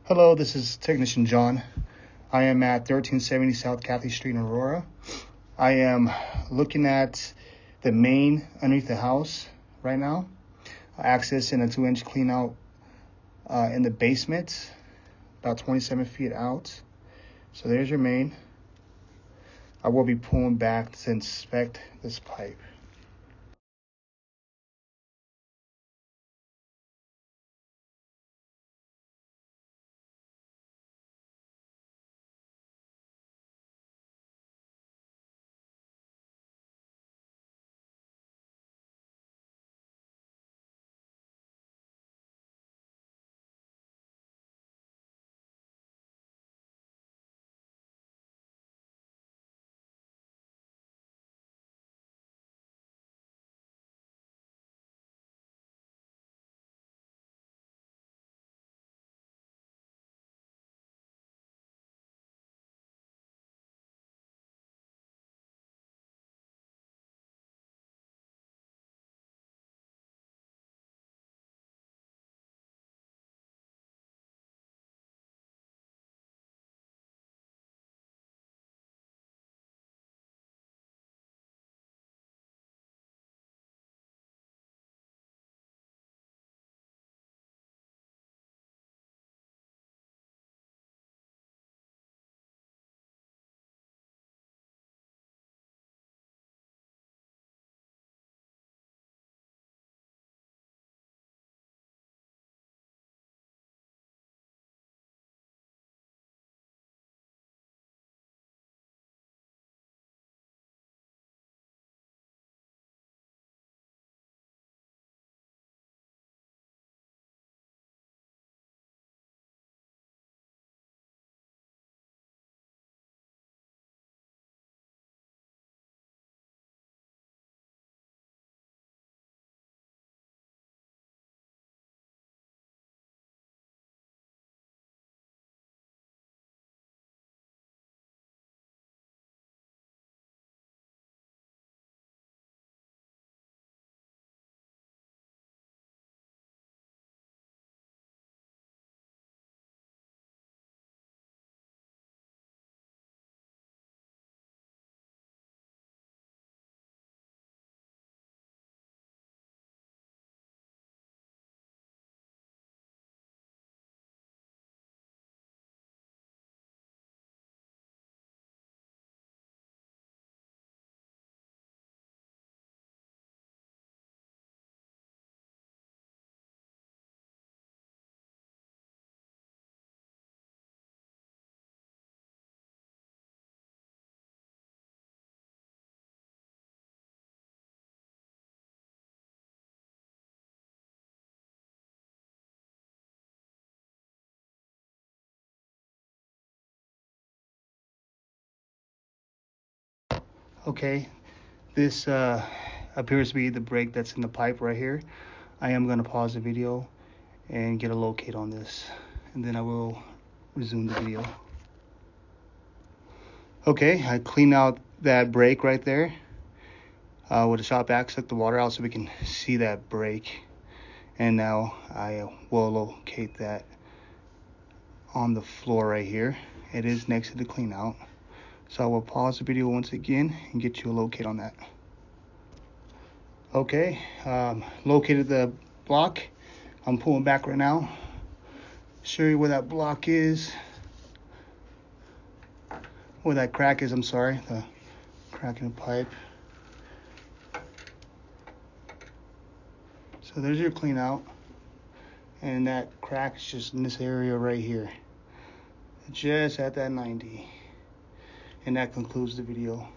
Hello, this is Technician John. I am at 1370 South Cathay Street in Aurora. I am looking at the main underneath the house right now, accessing a 2-inch clean out in the basement, about 27 feet out. So there's your main. I will be pulling back to inspect this pipe. Okay, this appears to be the break that's in the pipe right here. I am going to pause the video and get a locate on this, and then I will resume the video. Okay, I cleaned out that break right there with a shop vac, suck the water out so we can see that break. And now I will locate that on the floor right here. It is next to the clean out. So I will pause the video once again and get you a locate on that. Okay, located the block. I'm pulling back right now. Show you where that block is. Where that crack is, I'm sorry. The crack in the pipe. So there's your clean out. And that crack is just in this area right here. Just at that 90. And that concludes the video.